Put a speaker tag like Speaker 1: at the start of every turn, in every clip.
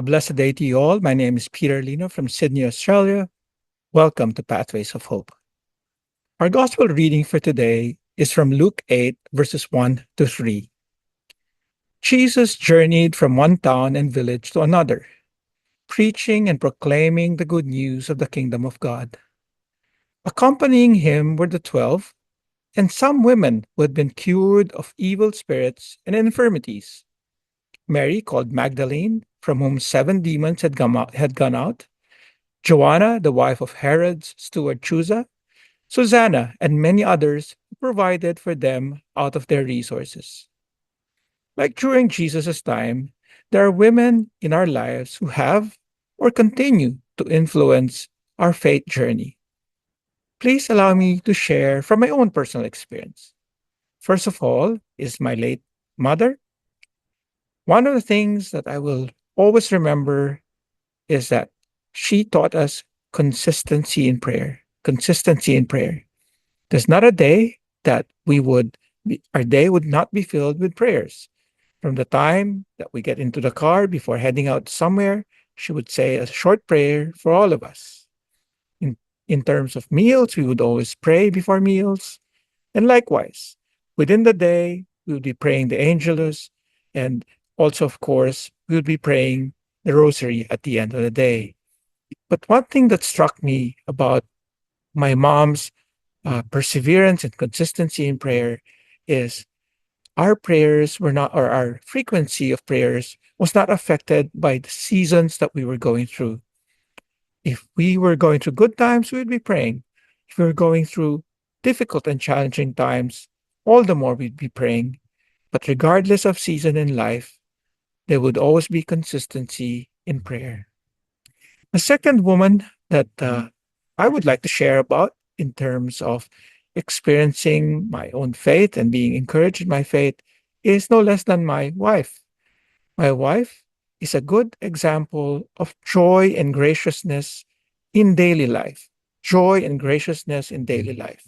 Speaker 1: A blessed day to you all. My name is Peter Lino from Sydney, Australia. Welcome to Pathways of Hope. Our gospel reading for today is from Luke 8, verses 1 to 3. Jesus journeyed from one town and village to another, preaching and proclaiming the good news of the kingdom of God. Accompanying him were the 12, and some women who had been cured of evil spirits and infirmities. Mary, called Magdalene, from whom 7 demons had gone out, Joanna, the wife of Herod's steward Chuza, Susanna, and many others who provided for them out of their resources. Like during Jesus' time, there are women in our lives who have or continue to influence our faith journey. Please allow me to share from my own personal experience. First of all, is my late mother. One of the things that I will always remember is that she taught us consistency in prayer. Consistency in prayer. There's not a day that our day would not be filled with prayers. From the time that we get into the car before heading out somewhere, she would say a short prayer for all of us. In, in terms of meals, we would always pray before meals. And likewise, within the day, we would be praying the Angelus. And also, of course, we would be praying the Rosary at the end of the day. But one thing that struck me about my mom's perseverance and consistency in prayer is our prayers were not, or our frequency of prayers was not affected by the seasons that we were going through. If we were going through good times, we would be praying. If we were going through difficult and challenging times, all the more we'd be praying. But regardless of season in life, there would always be consistency in prayer. The second woman that I would like to share about in terms of experiencing my own faith and being encouraged in my faith is no less than my wife. My wife is a good example of joy and graciousness in daily life. Joy and graciousness in daily life.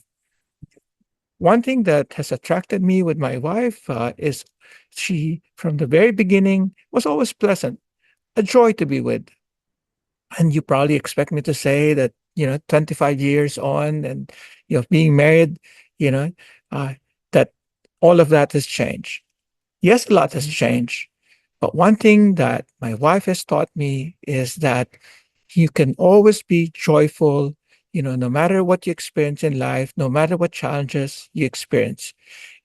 Speaker 1: One thing that has attracted me with my wife is she, from the very beginning, was always pleasant, a joy to be with. And you probably expect me to say that, 25 years on and, being married, you know, uh, that all of that has changed. Yes, a lot has changed. But one thing that my wife has taught me is that you can always be joyful, no matter what you experience in life, no matter what challenges you experience.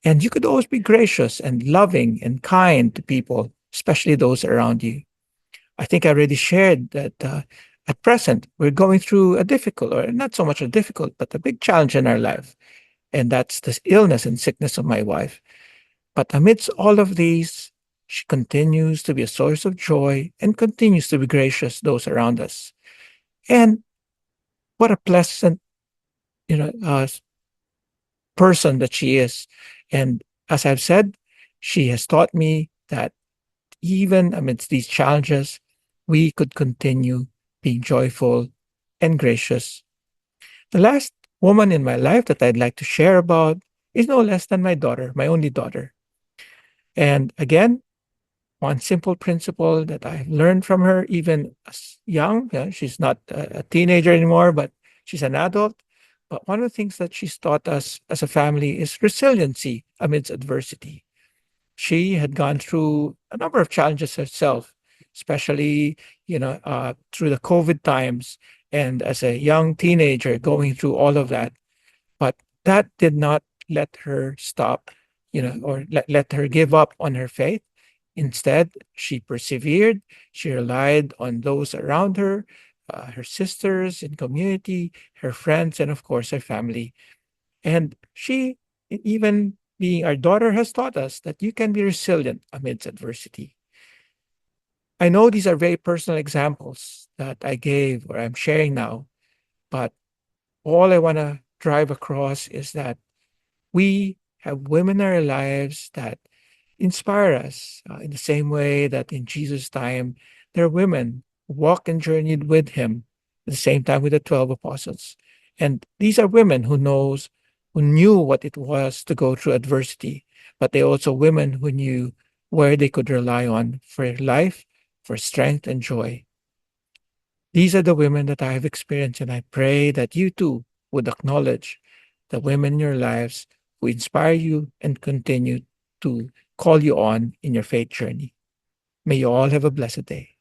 Speaker 1: And you could always be gracious and loving and kind to people, especially those around you. I think I already shared that at present, we're going through a difficult, or not so much a difficult, but a big challenge in our life. And that's the illness and sickness of my wife. But amidst all of these, she continues to be a source of joy and continues to be gracious to those around us. And what a pleasant, you know, uh, person that she is. And as I've said, she has taught me that even amidst these challenges, we could continue being joyful and gracious. The last woman in my life that I'd like to share about is no less than my daughter, my only daughter. And again, one simple principle that I've learned from her, even as young, she's not a teenager anymore, but she's an adult. But one of the things that she's taught us as a family is resiliency amidst adversity. She had gone through a number of challenges herself, especially, through the COVID times and as a young teenager going through all of that. But that did not let her stop, or let her give up on her faith. Instead, she persevered. She relied on those around her, her sisters in community, her friends, and of course, her family. And she, even being our daughter, has taught us that you can be resilient amidst adversity. I know these are very personal examples that I gave or I'm sharing now, but all I want to drive across is that we have women in our lives that inspire us in the same way that in Jesus' time, there are women who walked and journeyed with him at the same time with the 12 apostles. And these are women who knew what it was to go through adversity, but they also women who knew where they could rely on for life, for strength and joy. These are the women that I have experienced, and I pray that you too would acknowledge the women in your lives who inspire you and continue to call you on in your faith journey. May you all have a blessed day.